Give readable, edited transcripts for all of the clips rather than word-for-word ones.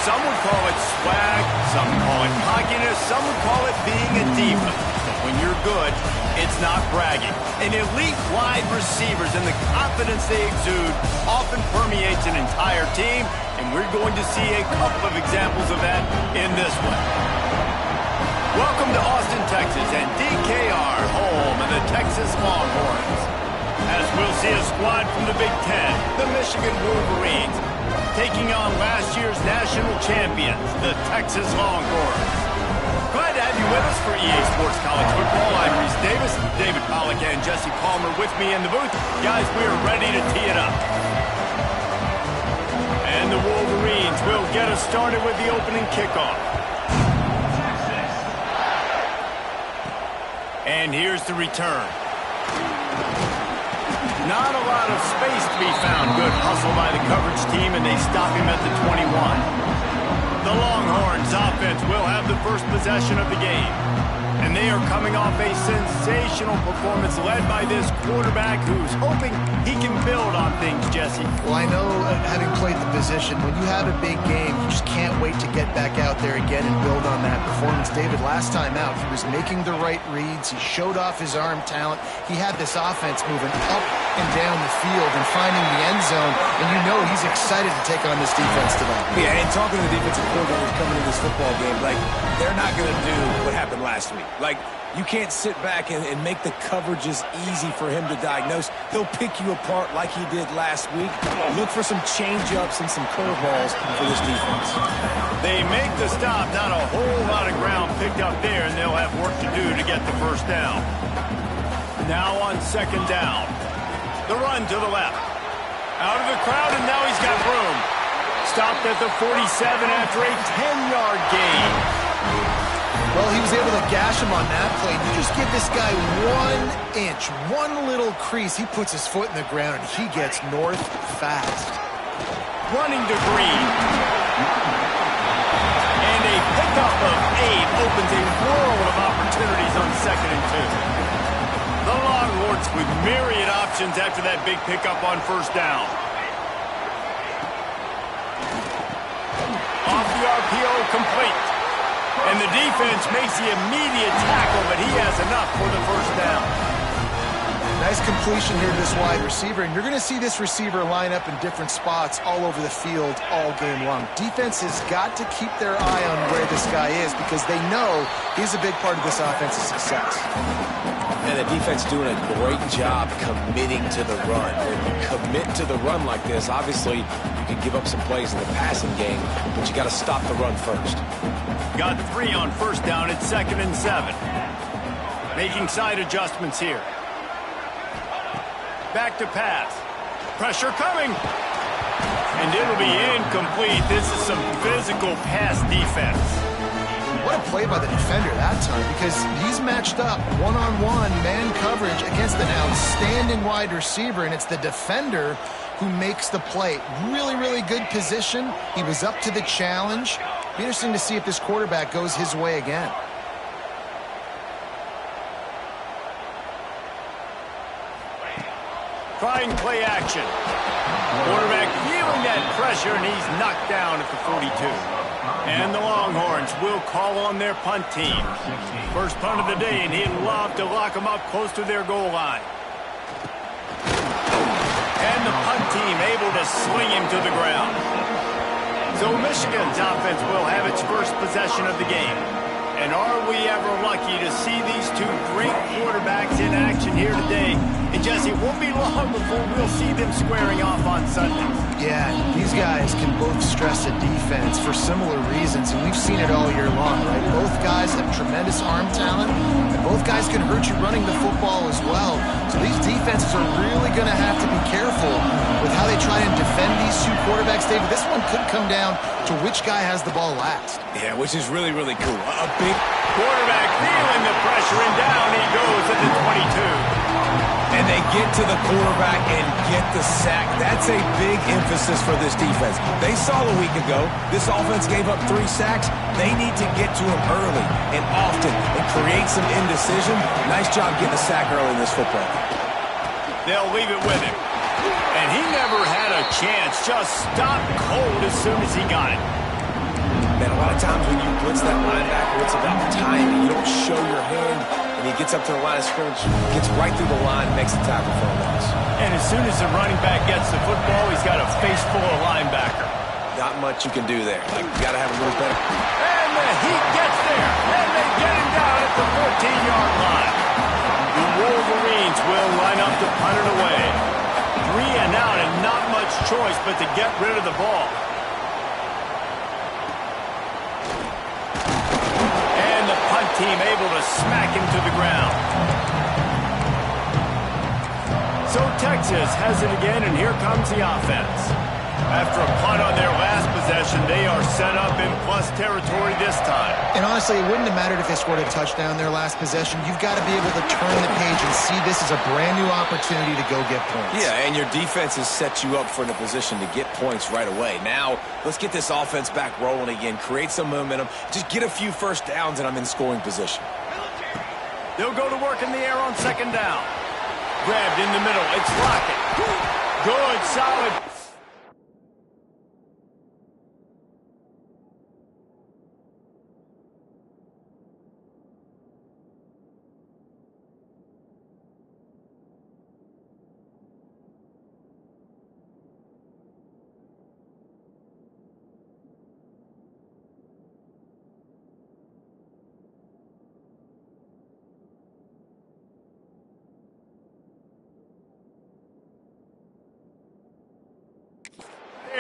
Some would call it swag, some call it cockiness, some would call it being a diva. But when you're good, it's not bragging. And elite wide receivers and the confidence they exude often permeates an entire team, and we're going to see a couple of examples of that in this one. Welcome to Austin, Texas, and DKR, home of the Texas Longhorns. As we'll see a squad from the Big Ten, the Michigan Wolverines, taking on last year's national champions, the Texas Longhorns. Glad to have you with us for EA Sports College Football. I'm Reese Davis, David Pollack, and Jesse Palmer with me in the booth. Guys, we are ready to tee it up. And the Wolverines will get us started with the opening kickoff. And here's the return. Not a lot of space to be found. Good hustle by the coverage team, and they stop him at the 21. The Longhorns offense will have the first possession of the game. And they are coming off a sensational performance led by this quarterback who's hoping he can build on things, Jesse. Well, I know, having played the position, when you have a big game, you just can't wait to get back out there again and build on that performance. David, last time out, he was making the right reads. He showed off his arm talent. He had this offense moving up and down the field and finding the end zone. And you know he's excited to take on this defense tonight. Yeah, and talking to the defensive coordinators coming into this football game, like, they're not going to do what happened last week. Like, you can't sit back and make the coverages easy for him to diagnose. He'll pick you apart like he did last week. Look for some change-ups and some curveballs for this defense. They make the stop. Not a whole lot of ground picked up there, and they'll have work to do to get the first down. Now on second down. The run to the left. Out of the crowd, and now he's got room. Stopped at the 47 after a 10-yard gain. Well, he was able to gash him on that play. You just give this guy 1 inch, one little crease. He puts his foot in the ground, and he gets north fast. Running to Green. And a pickup of 8 opens a world of opportunities on 2nd and 2. The Longhorns with myriad options after that big pickup on first down. Off the RPO, complete. And the defense makes the immediate tackle, but he has enough for the first down. Nice completion here to this wide receiver, and you're going to see this receiver line up in different spots all over the field all game long. Defense has got to keep their eye on where this guy is because they know he's a big part of this offense's success. And the defense doing a great job committing to the run. When you commit to the run like this, obviously you can give up some plays in the passing game, but you got to stop the run first. Got 3 on first down at 2nd and 7. Making side adjustments here. Back to pass. Pressure coming. And it'll be incomplete. This is some physical pass defense. What a play by the defender that time, because he's matched up one-on-one man coverage against an outstanding wide receiver, and it's the defender who makes the play. Really, really good position. He was up to the challenge. Be interesting to see if this quarterback goes his way again. Trying play action. Quarterback feeling that pressure, and he's knocked down at the 42. And the Longhorns will call on their punt team. First punt of the day, and he'd love to lock them up close to their goal line. And the punt team able to sling him to the ground. So Michigan's offense will have its first possession of the game. And are we ever lucky to see these two great quarterbacks in action here today? And Jesse, it won't be long before we'll see them squaring off on Sunday. Yeah, these guys can both stress a defense for similar reasons, and we've seen it all year long, right? Both guys have tremendous arm talent, and both guys can hurt you running the football as well. So these defenses are really going to have to be careful with how they try and defend these two quarterbacks. David, this one could come down to which guy has the ball last. Yeah, which is really, really cool. A big quarterback feeling the pressure, and down he goes at the 22. And they get to the quarterback and get the sack. That's a big emphasis for this defense. They saw a week ago this offense gave up 3 sacks. They need to get to him early and often and create some indecision. Nice job getting a sack early in this football. They'll leave it with him. And he never had a chance. Just stopped cold as soon as he got it. And a lot of times when you blitz that linebacker, it's about timing. You don't show your hand, and he gets up to the line of scrimmage, gets right through the line, makes the tackle for a loss. And as soon as the running back gets the football, he's got a face full of linebacker. Not much you can do there. Like, you got to have a little better. And the heat gets there, and they get him down at the 14-yard line. The Wolverines will line up to punt it away. 3 and out, and not much choice but to get rid of the ball. And the punt team able to smack him to the ground. So Texas has it again, and here comes the offense. After a punt on their last possession, they are set up in plus territory this time. And honestly, it wouldn't have mattered if they scored a touchdown their last possession. You've got to be able to turn the page and see this as a brand new opportunity to go get points. Yeah, and your defense has set you up for in a position to get points right away. Now, let's get this offense back rolling again, create some momentum, just get a few first downs, and I'm in scoring position. They'll go to work in the air on second down. Grabbed in the middle. It's Lockett. Good, solid.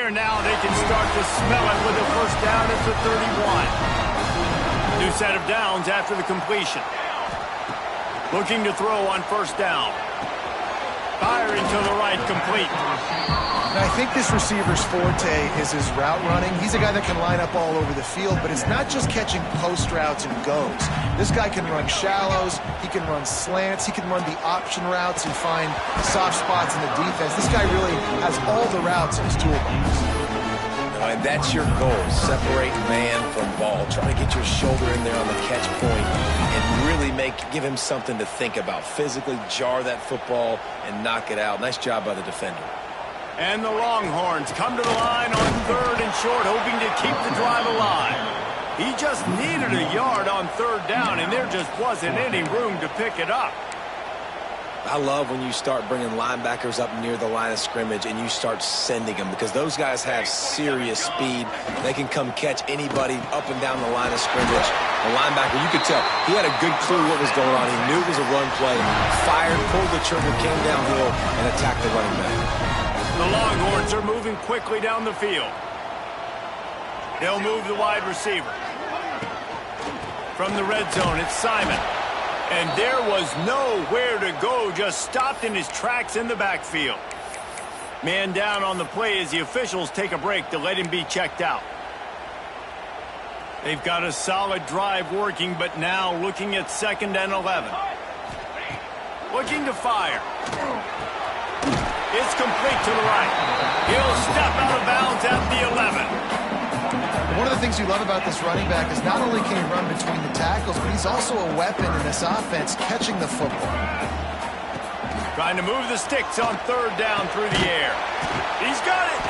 Now they can start to smell it with a first down at the 31. New set of downs after the completion. Looking to throw on first down. Firing to the right, complete. And I think this receiver's forte is his route running. He's a guy that can line up all over the field, but it's not just catching post routes and goes. This guy can run shallows, he can run slants, he can run the option routes and find soft spots in the defense. This guy really has all the routes in his toolbox. And that's your goal, separate man from ball. Try to get your shoulder in there on the catch point and really give him something to think about. Physically jar that football and knock it out. Nice job by the defender. And the Longhorns come to the line on third and short, hoping to keep the drive alive. He just needed a yard on third down, and there just wasn't any room to pick it up. I love when you start bringing linebackers up near the line of scrimmage and you start sending them, because those guys have serious speed. They can come catch anybody up and down the line of scrimmage. The linebacker, you could tell, he had a good clue what was going on. He knew it was a run play, fired, pulled the trigger, came downhill, and attacked the running back. The Longhorns are moving quickly down the field. They'll move the wide receiver. From the red zone, it's Simon. And there was nowhere to go, just stopped in his tracks in the backfield. Man down on the play as the officials take a break to let him be checked out. They've got a solid drive working, but now looking at 2nd and 11. Looking to fire. It's complete to the right. He'll step out of bounds at the 11. One of the things you love about this running back is not only can he run between the tackles, but he's also a weapon in this offense, catching the football. Trying to move the sticks on third down through the air. He's got it.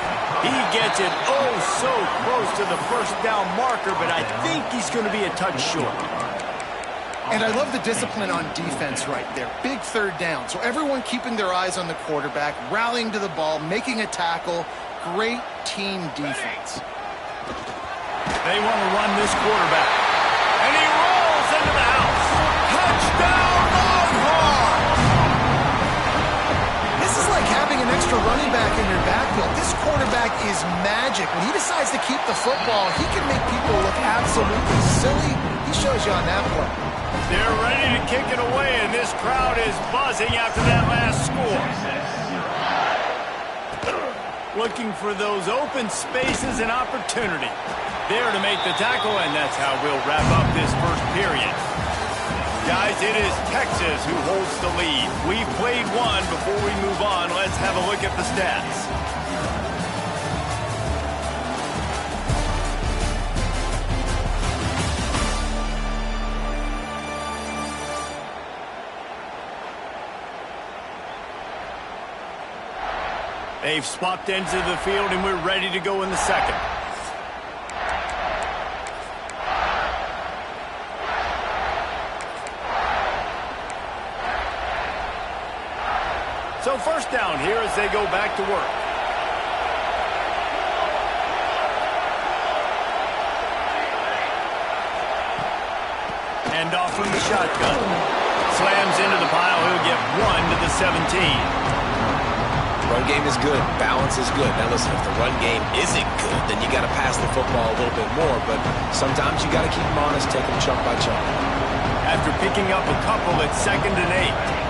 He gets it oh so close to the first down marker, but I think he's going to be a touch short. And I love the discipline on defense right there. Big third down. So everyone keeping their eyes on the quarterback, rallying to the ball, making a tackle. Great team defense. They want to run this quarterback. And he rolls into the house. Touchdown, Longhorns! This is like having an extra running back in your backfield. This quarterback is magic. When he decides to keep the football, he can make people look absolutely silly. He shows you on that play. They're ready to kick it away, and this crowd is buzzing after that last score. Looking for those open spaces and opportunity. There to make the tackle, and that's how we'll wrap up this first period. Guys, it is Texas who holds the lead. We've played one. Before we move on, let's have a look at the stats. They've swapped ends of the field, and we're ready to go in the second. So first down here as they go back to work. Hand off from the shotgun. Slams into the pile. He'll get 1 to the 17. Run game is good. Balance is good. Now listen, if the run game isn't good, then you got to pass the football a little bit more. But sometimes you got to keep them honest, take them chunk by chunk. After picking up a couple, it's 2nd and 8.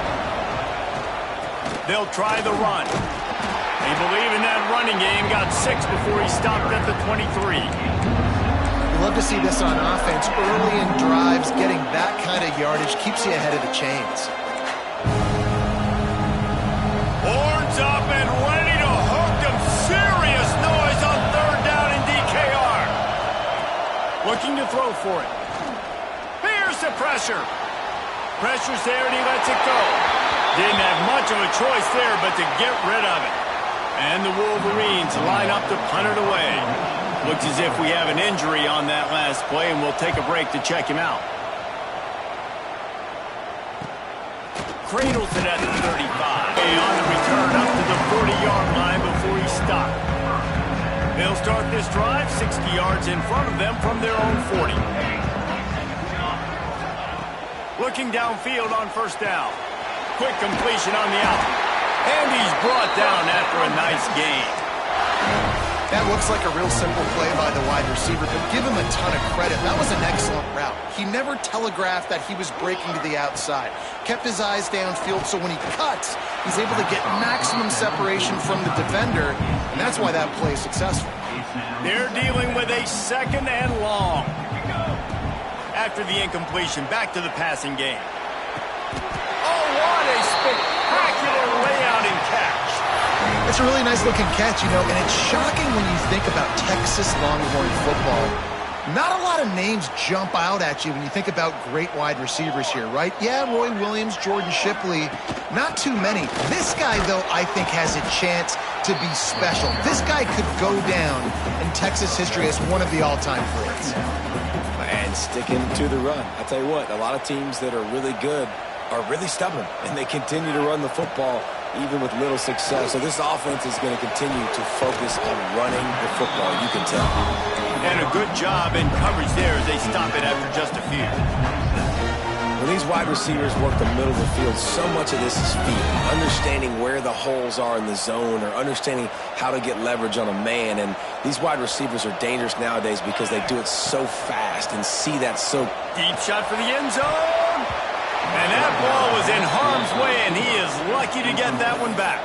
They'll try the run. They believe in that running game. Got 6 before he stopped at the 23. You love to see this on offense. Early in drives, getting that kind of yardage keeps you ahead of the chains. Horns up and ready to hook them. Serious noise on 3rd down in DKR. Looking to throw for it. Here's the pressure. Pressure's there and he lets it go. Didn't have much of a choice there but to get rid of it. And the Wolverines line up to punt it away. Looks as if we have an injury on that last play, and we'll take a break to check him out. Cradles it at the 35. On the return up to the 40-yard line before he stopped. They'll start this drive 60 yards in front of them from their own 40. Looking downfield on 1st down. Quick completion on the out. And he's brought down after a nice gain. That looks like a real simple play by the wide receiver, but give him a ton of credit. That was an excellent route. He never telegraphed that he was breaking to the outside. Kept his eyes downfield, so when he cuts, he's able to get maximum separation from the defender, and that's why that play is successful. They're dealing with a 2nd and long. After the incompletion, back to the passing game. Oh, what a spectacular layout and catch. It's a really nice-looking catch, you know, and it's shocking when you think about Texas Longhorn football. Not a lot of names jump out at you when you think about great wide receivers here, right? Yeah, Roy Williams, Jordan Shipley, not too many. This guy, though, I think has a chance to be special. This guy could go down in Texas history as one of the all-time greats. And sticking to the run. I tell you what, a lot of teams that are really good are really stubborn, and they continue to run the football even with little success. So this offense is going to continue to focus on running the football, you can tell. And a good job in coverage there as they stop it after just a few. When these wide receivers work the middle of the field, so much of this is feel. Understanding where the holes are in the zone or understanding how to get leverage on a man. And these wide receivers are dangerous nowadays because they do it so fast and see that so... Deep shot for the end zone. And that ball was in harm's way, and he is lucky to get that one back.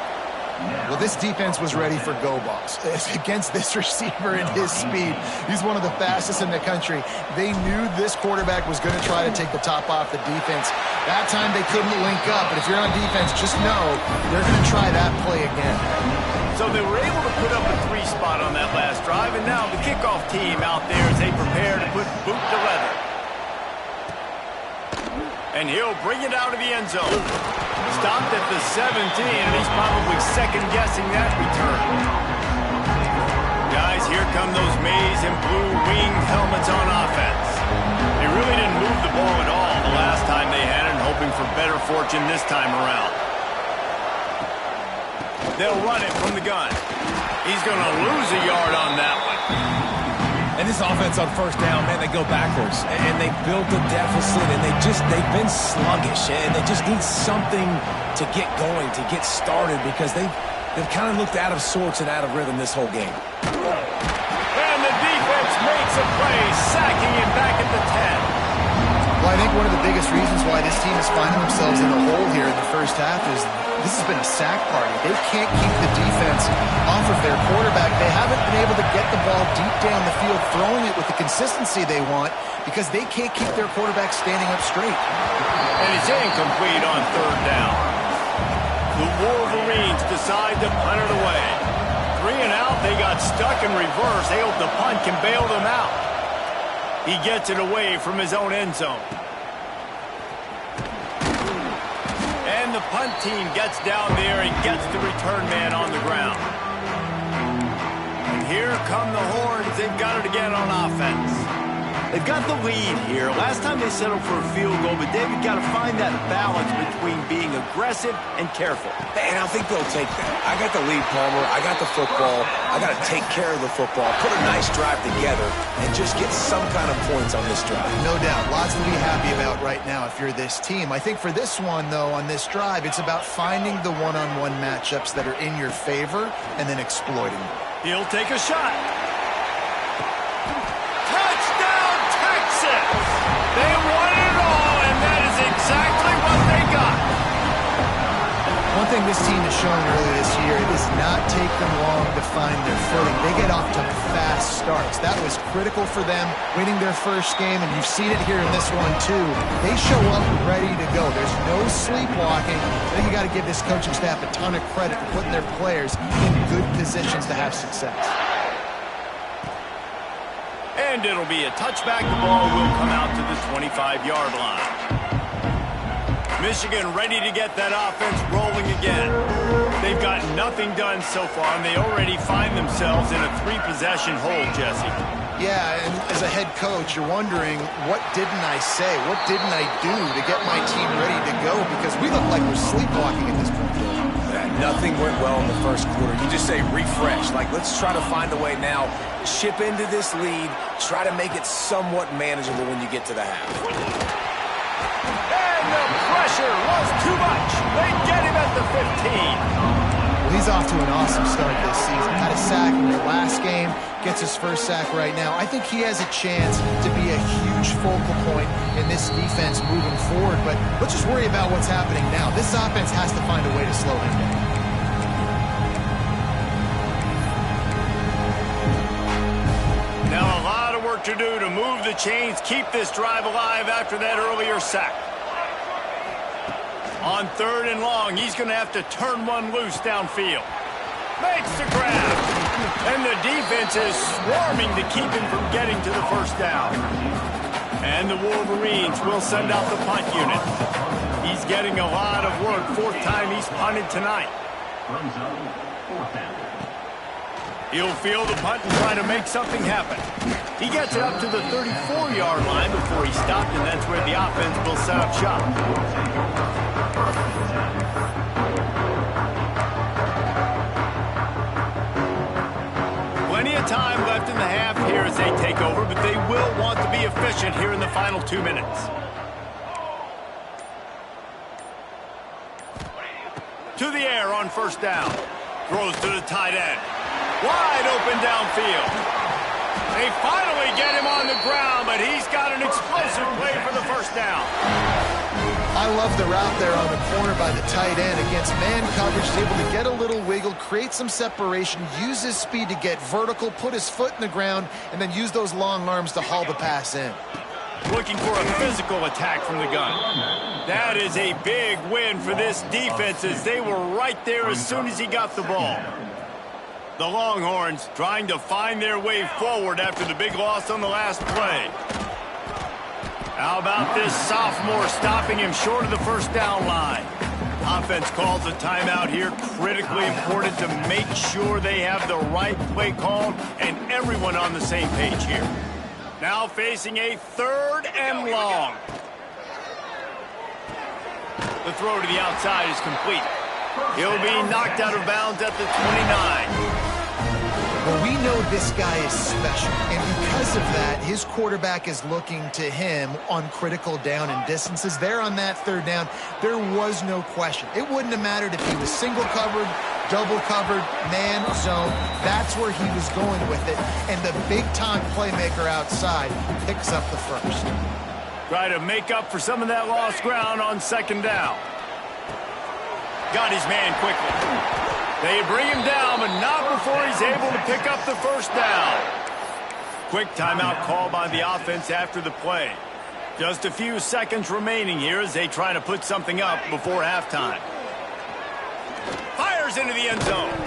Well, this defense was ready for go balls. Against this receiver and his speed, he's one of the fastest in the country. They knew this quarterback was going to try to take the top off the defense. That time they couldn't link up, but if you're on defense, just know they're going to try that play again. So they were able to put up a 3 spot on that last drive, and now the kickoff team out there as they prepare to put boot to leather. And he'll bring it out of the end zone. Stopped at the 17, and he's probably second-guessing that return. Guys, here come those maize and blue winged helmets on offense. They really didn't move the ball at all the last time they had it, and hoping for better fortune this time around. They'll run it from the gun. He's going to lose a yard on that one. And this offense on 1st down, man, they go backwards. And they built a deficit, and they've been sluggish. And they just need something to get going, to get started, because they've kind of looked out of sorts and out of rhythm this whole game. And the defense makes a play, sacking him back at the 10. Well, I think one of the biggest reasons why this team is finding themselves in a hole here in the first half is this has been a sack party. They can't keep the defense off of their quarterback. They haven't been able to get the ball deep down the field, throwing it with the consistency they want because they can't keep their quarterback standing up straight. And it's incomplete on 3rd down. The Wolverines decide to punt it away. 3 and out, they got stuck in reverse. They hope the punt can bail them out. He gets it away from his own end zone. And the punt team gets down there and gets the return man on the ground. And here come the Horns. They've got it again on offense. They've got the lead here. Last time they settled for a field goal, but David got to find that balance between being aggressive and careful. And I think they'll take that. I got the lead, Palmer. I got the football. I got to take care of the football, put a nice drive together, and just get some kind of points on this drive. No doubt. Lots to be happy about right now if you're this team. I think for this one, though, on this drive, it's about finding the one-on-one matchups that are in your favor and then exploiting them. He'll take a shot. Touchdown, Texas! They won it all, and that is exactly what they got. One thing this team has shown earlier this year, it does not take them long to find their footing. They get off to fast starts. That was critical for them, winning their first game, and you've seen it here in this one, too. They show up ready to go. There's no sleepwalking. I think you got to give this coaching staff a ton of credit for putting their players in good positions to have success. And it'll be a touchback. The ball will come out to the 25-yard line. Michigan ready to get that offense rolling again. They've got nothing done so far, and they already find themselves in a 3-possession hole, Jesse. Yeah, and as a head coach, you're wondering, what didn't I say? What didn't I do to get my team ready to go? Because we look like we're sleepwalking at this point. Nothing went well in the first quarter. You just say refresh. Like, let's try to find a way now. Chip into this lead. Try to make it somewhat manageable when you get to the half. And the pressure was too much. They get him at the 15. Well, he's off to an awesome start this season. Had a sack in the last game, gets his first sack right now. I think he has a chance to be a huge focal point in this defense moving forward, but let's just worry about what's happening now. This offense has to find a way to slow him down. Now a lot of work to do to move the chains, keep this drive alive after that earlier sack. On 3rd and long, he's going to have to turn one loose downfield. Makes the grab. And the defense is swarming to keep him from getting to the first down. And the Wolverines will send out the punt unit. He's getting a lot of work. 4th time he's punted tonight. He'll field the punt and try to make something happen. He gets it up to the 34-yard line before he stopped, and that's where the offense will set up shop. Plenty of time left in the half here as they take over, but they will want to be efficient here in the final 2 minutes. To the air on 1st down. Throws to the tight end. Wide open downfield. They finally get him on the ground, but he's got an explosive play for the 1st down. I love the route there on the corner by the tight end against man coverage. He's able to get a little wiggle, create some separation, use his speed to get vertical, put his foot in the ground, and then use those long arms to haul the pass in. Looking for a physical attack from the gun. That is a big win for this defense as they were right there as soon as he got the ball. The Longhorns trying to find their way forward after the big loss on the last play. How about this sophomore stopping him short of the 1st down line? Offense calls a timeout here. Critically important to make sure they have the right play called and everyone on the same page here. Now facing a 3rd and long. The throw to the outside is complete. He'll be knocked out of bounds at the 29. Well, we know this guy is special, and because of that, his quarterback is looking to him on critical down and distances. There on that 3rd down, there was no question. It wouldn't have mattered if he was single covered, double covered, man zone. That's where he was going with it, and the big-time playmaker outside picks up the 1st. Try to make up for some of that lost ground on 2nd down. Got his man quickly. They bring him down, but not before he's able to pick up the 1st down. Quick timeout call by the offense after the play. Just a few seconds remaining here as they try to put something up before halftime. Fires into the end zone.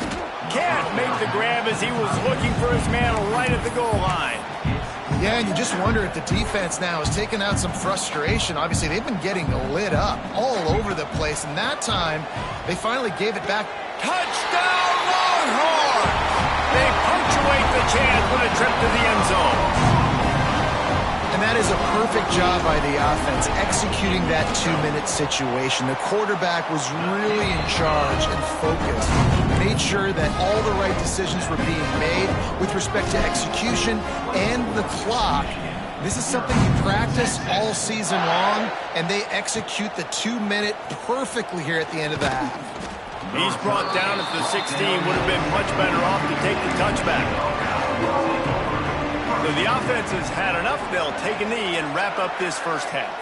Can't make the grab as he was looking for his man right at the goal line. Yeah, and you just wonder if the defense now is taking out some frustration. Obviously, they've been getting lit up all over the place, and that time, they finally gave it back. Touchdown, Longhorns! They punctuate the chance with a trip to the end zone. And that is a perfect job by the offense, executing that 2-minute situation. The quarterback was really in charge and focused. Made sure that all the right decisions were being made with respect to execution and the clock. This is something you practice all season long, and they execute the 2-minute perfectly here at the end of the half. He's brought down at the 16. Would have been much better off to take the touchback. So the offense has had enough. They'll take a knee and wrap up this first half.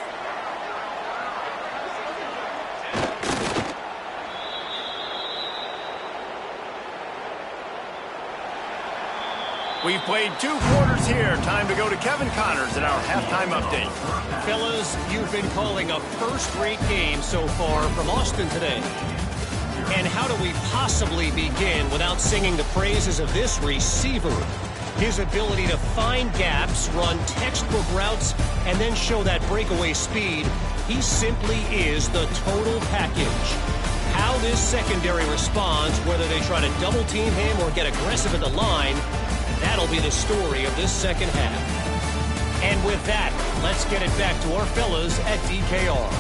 We've played 2 quarters here. Time to go to Kevin Connors in our halftime update. Fellas, you've been calling a first-rate game so far from Austin today. And how do we possibly begin without singing the praises of this receiver? His ability to find gaps, run textbook routes, and then show that breakaway speed. He simply is the total package. How this secondary responds, whether they try to double-team him or get aggressive at the line, that'll be the story of this second half. And with that, let's get it back to our fellas at DKR.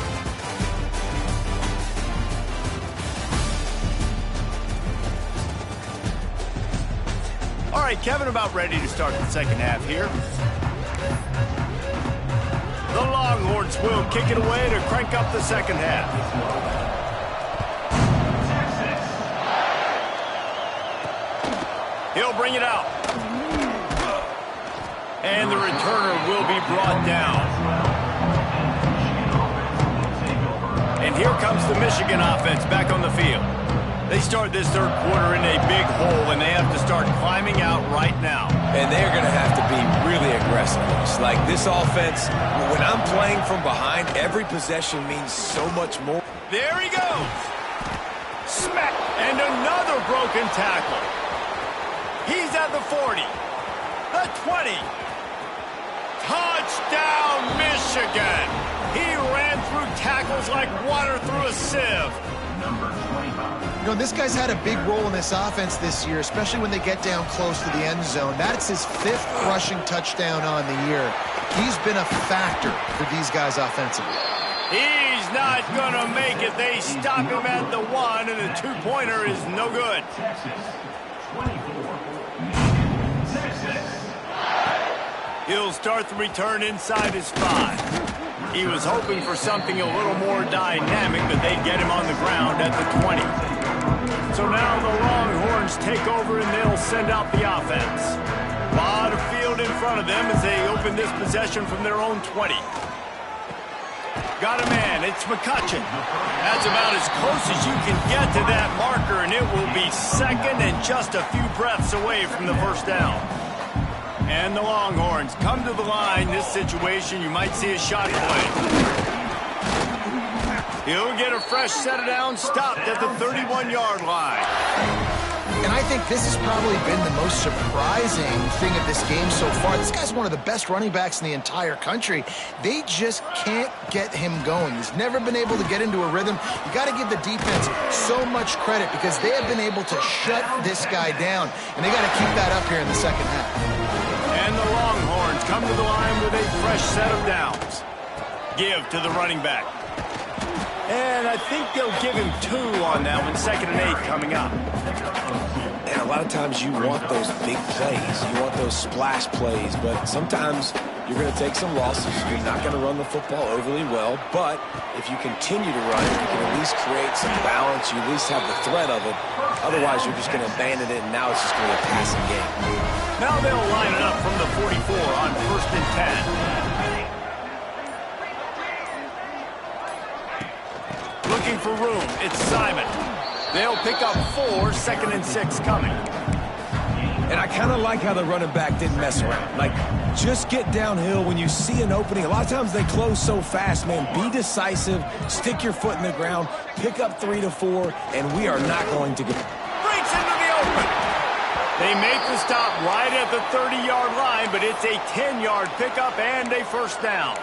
All right, Kevin, about ready to start the second half here. The Longhorns will kick it away to crank up the second half. He'll bring it out. And the returner will be brought down. And here comes the Michigan offense back on the field. They start this third quarter in a big hole, and they have to start climbing out right now. And they're going to have to be really aggressive. It's like this offense, when I'm playing from behind, every possession means so much more. There he goes. Smack. And another broken tackle. He's at the 40. The 20. Touchdown, Michigan. He ran through tackles like water through a sieve. You know, this guy's had a big role in this offense this year, especially when they get down close to the end zone. That's his 5th rushing touchdown on the year. He's been a factor for these guys offensively. He's not going to make it. They stop him at the 1, and the 2-pointer is no good. He'll start the return inside his 5. He was hoping for something a little more dynamic, but they get him on the ground at the 20. So now the Longhorns take over, and they'll send out the offense. A lot of field in front of them as they open this possession from their own 20. Got a man. It's McCutcheon. That's about as close as you can get to that marker, and it will be second and just a few breaths away from the first down. And the Longhorns come to the line. This situation, you might see a shot play. He'll get a fresh set of downs, stopped at the 31-yard line. And I think this has probably been the most surprising thing of this game so far. This guy's one of the best running backs in the entire country. They just can't get him going. He's never been able to get into a rhythm. You got to give the defense so much credit because they have been able to shut this guy down. And they got to keep that up here in the second half. And the Longhorns come to the line with a fresh set of downs. Give to the running back. And I think they'll give him 2 on that one, 2nd and 8 coming up. And a lot of times you want those big plays. You want those splash plays, but sometimes you're going to take some losses. You're not going to run the football overly well, but if you continue to run it, you can at least create some balance. You at least have the threat of it. Otherwise, you're just going to abandon it, and now it's just going to be a passing game. Now they'll line it up from the 44 on 1st and 10. Looking for room. It's Simon. They'll pick up 4, 2nd and 6 coming. And I kind of like how the running back didn't mess around. Like, just get downhill when you see an opening. A lot of times they close so fast, man. Be decisive. Stick your foot in the ground. Pick up 3 to 4, and we are not going to get... Breaks into the open. They make the stop right at the 30-yard line, but it's a 10-yard pickup and a first down.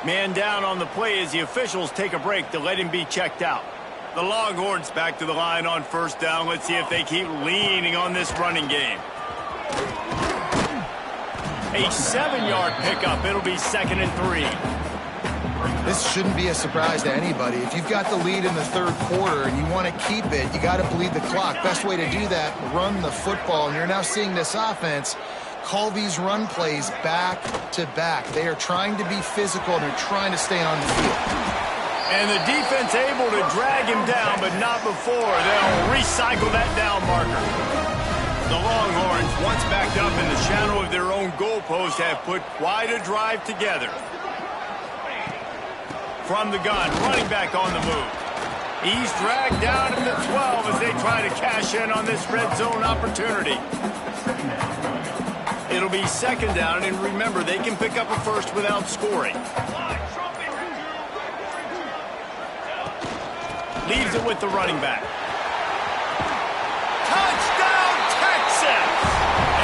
Man down on the play as the officials take a break to let him be checked out. The Longhorns back to the line on first down. Let's see if they keep leaning on this running game. A 7-yard pickup. It'll be 2nd and 3. This shouldn't be a surprise to anybody. If you've got the lead in the third quarter and you want to keep it, you got to bleed the clock. Best way to do that, run the football. And you're now seeing this offense call these run plays back to back. They are trying to be physical, and they're trying to stay on the field. And the defense able to drag him down, but not before. They'll recycle that down marker. The Longhorns, once backed up in the shadow of their own goalpost, have put quite a drive together. From the gun, running back on the move. He's dragged down in the 12 as they try to cash in on this red zone opportunity. It'll be 2nd down, and remember, they can pick up a first without scoring. Leaves it with the running back. Touchdown, Texas!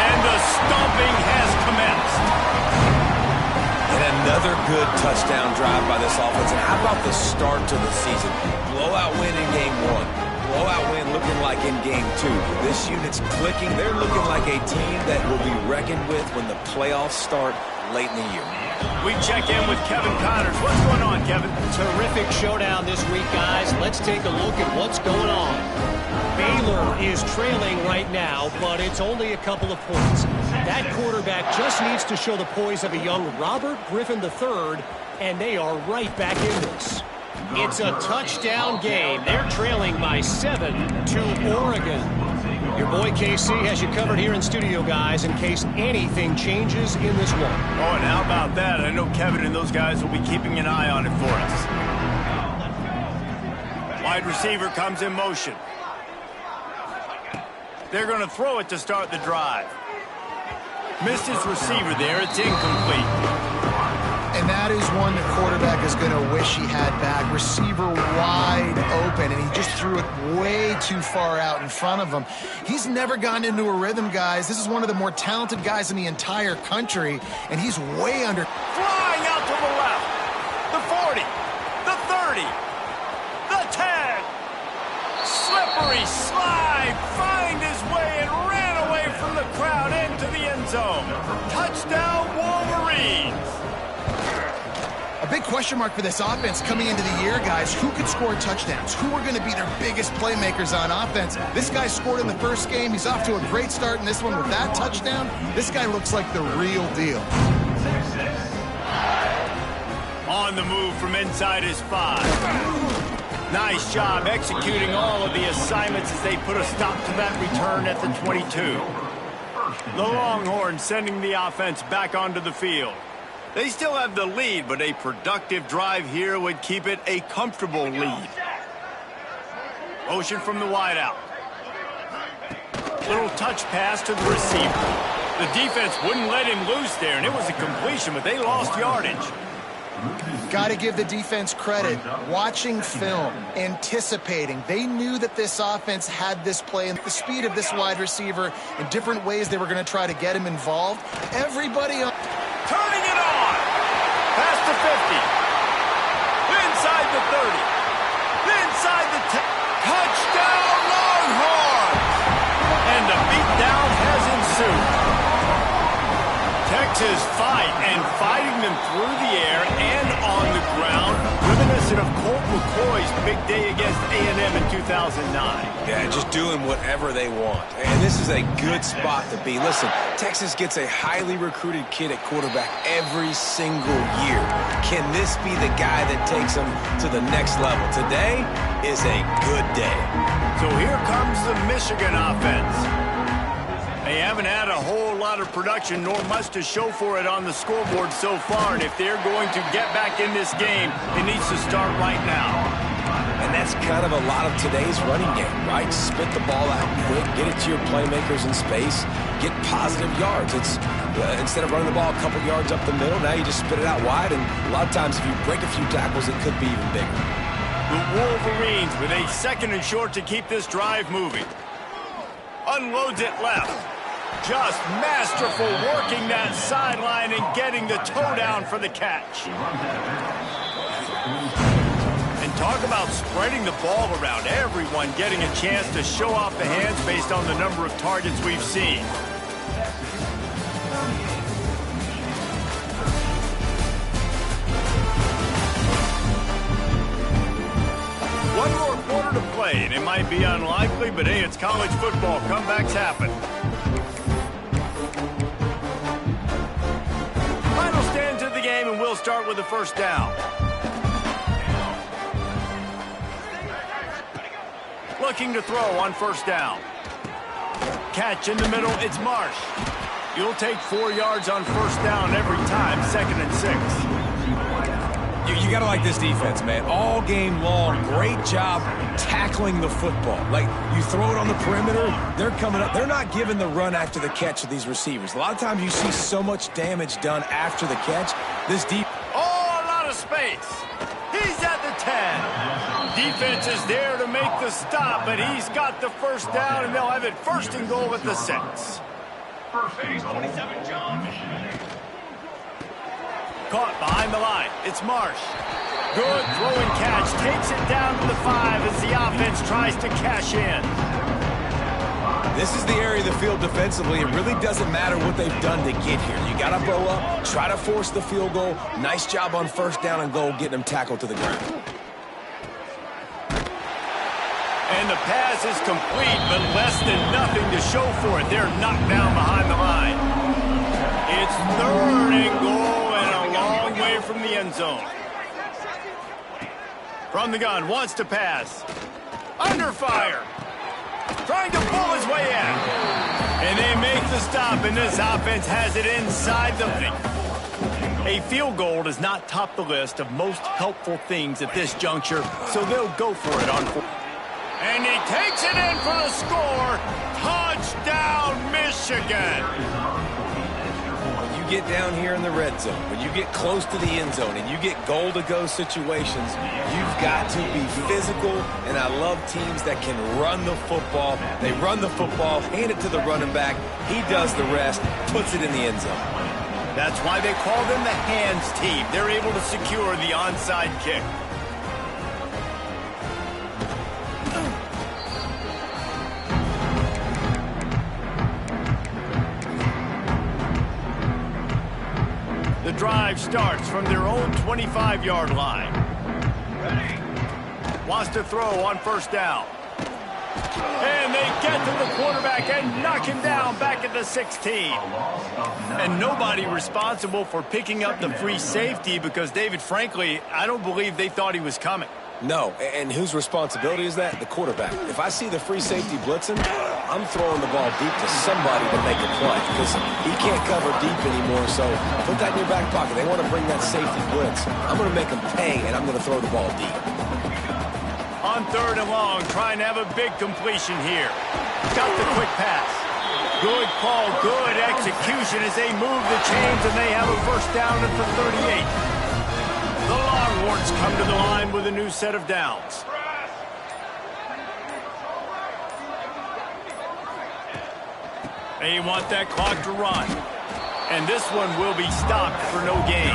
And the stomping has commenced. And another good touchdown drive by this offense. And how about the start to the season? Blowout win in game 1. Blowout win looking like in game 2. This unit's clicking. They're looking like a team that will be reckoned with when the playoffs start late in the year. We check in with Kevin Connors. What's going on, Kevin? Terrific showdown this week, guys. Let's take a look at what's going on. Baylor is trailing right now, but it's only a couple of points. That quarterback just needs to show the poise of a young Robert Griffin III, and they are right back in this. It's a touchdown game. They're trailing by 7 to Oregon. Your boy KC has you covered here in studio, guys, in case anything changes in this one. Oh, and how about that? I know Kevin and those guys will be keeping an eye on it for us. Wide receiver comes in motion. They're going to throw it to start the drive. Missed his receiver there. It's incomplete. And that is one the quarterback is going to wish he had back. Receiver wide open, and he just threw it way too far out in front of him. He's never gotten into a rhythm, guys. This is one of the more talented guys in the entire country, and he's way under. Flying out to the left. The 40. The 30. The 10. Slippery slide. Find his way and ran away from the crowd into the end zone. Touchdown, Wolverines. A big question mark for this offense coming into the year, guys. Who could score touchdowns? Who are going to be their biggest playmakers on offense? This guy scored in the first game. He's off to a great start in this one with that touchdown. This guy looks like the real deal. On the move from inside his 5. Nice job executing all of the assignments as they put a stop to that return at the 22. The Longhorns sending the offense back onto the field. They still have the lead, but a productive drive here would keep it a comfortable lead. Motion from the wideout. Little touch pass to the receiver. The defense wouldn't let him loose there, and it was a completion, but they lost yardage. Got to give the defense credit. Watching film, anticipating. They knew that this offense had this play and the speed of this wide receiver in different ways they were going to try to get him involved. Everybody on. Turning it on. Past the 50. Inside the 30. Inside the 10. Touchdown, Longhorns! And the beatdown has ensued. Texas fight and fighting them through the air and on the ground. Reminiscent of Colt McCoy's big day against A&M in 2009. Yeah, just doing whatever they want. And this is a good spot to be. Listen, Texas gets a highly recruited kid at quarterback every single year. Can this be the guy that takes them to the next level? Today is a good day. So here comes the Michigan offense. They haven't had a whole lot of production, nor much to show for it on the scoreboard so far. And if they're going to get back in this game, it needs to start right now. And that's kind of a lot of today's running game, right? Spit the ball out quick, get it to your playmakers in space, get positive yards. It's instead of running the ball a couple yards up the middle, now you just spit it out wide. And a lot of times if you break a few tackles, it could be even bigger. The Wolverines with a 2nd and short to keep this drive moving. Unloads it left. Just masterful working that sideline and getting the toe down for the catch. And talk about spreading the ball around. Everyone getting a chance to show off the hands based on the number of targets we've seen. play. And it might be unlikely, but hey, it's college football. Comebacks happen. Final stand to the game, and we'll start with the first down. Looking to throw on first down. Catch in the middle, it's Marsh. You'll take 4 yards on first down every time, 2nd and 6. You got to like this defense, man. All game long, great job tackling the football. Like, you throw it on the perimeter, they're coming up. They're not giving the run after the catch to these receivers. A lot of times you see so much damage done after the catch. This deep... Oh, a lot of space. He's at the 10. Defense is there to make the stop, but he's got the first down, and they'll have it 1st and goal at the 6. First and 27, John. Caught behind the line. It's Marsh. Good throwing catch. Takes it down to the 5 as the offense tries to cash in. This is the area of the field defensively. It really doesn't matter what they've done to get here. You got to bow up, try to force the field goal. Nice job on first down and goal, getting them tackled to the ground. And the pass is complete, but less than nothing to show for it. They're knocked down behind the line. It's 3rd and goal and a long way from the end zone. From the gun, wants to pass. Under fire. Trying to pull his way in. And they make the stop, and this offense has it inside the 50. A field goal does not top the list of most helpful things at this juncture, so they'll go for it on 4. And he takes it in for the score. Touchdown, Michigan. When you get down here in the red zone, when you get close to the end zone and you get goal-to-go situations, you've got to be physical, and I love teams that can run the football. They run the football, hand it to the running back. He does the rest, puts it in the end zone. That's why they call them the hands team. They're able to secure the onside kick. The drive starts from their own 25-yard line. Wants to throw on first down. And they get to the quarterback and knock him down back at the 16. And nobody responsible for picking up the free safety because, David, frankly, I don't believe they thought he was coming. No, and whose responsibility is that? The quarterback. If I see the free safety blitzing, I'm throwing the ball deep to somebody to make a play because he can't cover deep anymore, so put that in your back pocket. They want to bring that safety blitz. I'm going to make them pay, and I'm going to throw the ball deep. On 3rd and long, trying to have a big completion here. Got the quick pass. Good call, good execution as they move the chains, and they have a first down at the 38. The Longhorns come to the line with a new set of downs. They want that clock to run. And this one will be stopped for no gain.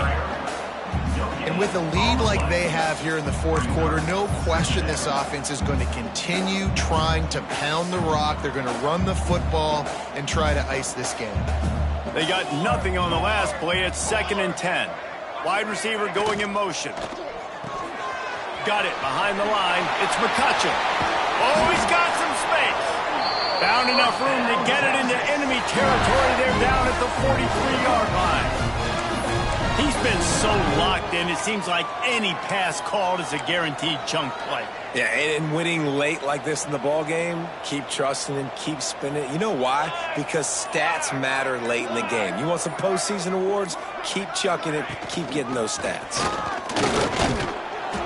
And with a lead like they have here in the 4th quarter, no question this offense is going to continue trying to pound the rock. They're going to run the football and try to ice this game. They got nothing on the last play. It's 2nd and 10. Wide receiver going in motion. Got it behind the line. It's McCutcheon. Oh, he's got some space. Found enough room to get it into enemy territory. They're down at the 43-yard line. He's been so locked in, it seems like any pass called is a guaranteed chunk play. Yeah, and winning late like this in the ball game, keep trusting him, keep spinning it. You know why? Because stats matter late in the game. You want some postseason awards? Keep chucking it, keep getting those stats.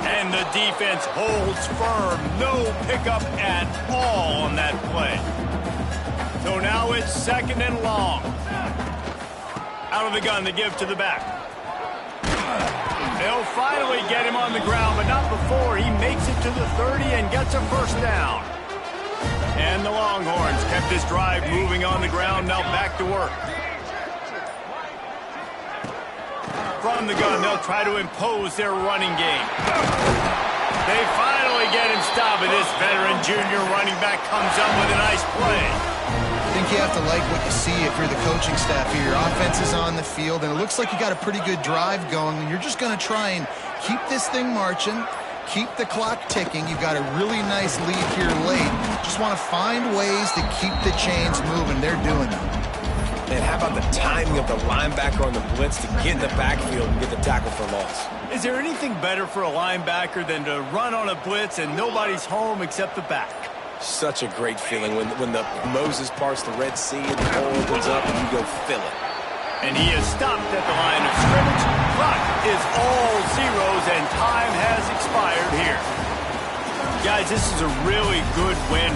And the defense holds firm. No pickup at all on that play. So now it's 2nd and long. Out of the gun to give to the back. They'll finally get him on the ground, but not before he makes it to the 30 and gets a first down. And the Longhorns kept this drive moving on the ground, now back to work. From the gun, they'll try to impose their running game. They finally get him stopped, and this veteran junior running back comes up with a nice play. I think you have to like what you see if you're the coaching staff here. Your offense is on the field, and it looks like you got a pretty good drive going. And you're just going to try and keep this thing marching, keep the clock ticking. You've got a really nice lead here late. Just want to find ways to keep the chains moving. They're doing that. And how about the timing of the linebacker on the blitz to get in the backfield and get the tackle for loss? Is there anything better for a linebacker than to run on a blitz and nobody's home except the back? Such a great feeling when the Moses parts the Red Sea and the hole opens up and you go fill it. And he is stopped at the line of scrimmage. Clock is all zeros and time has expired here. Guys, this is a really good win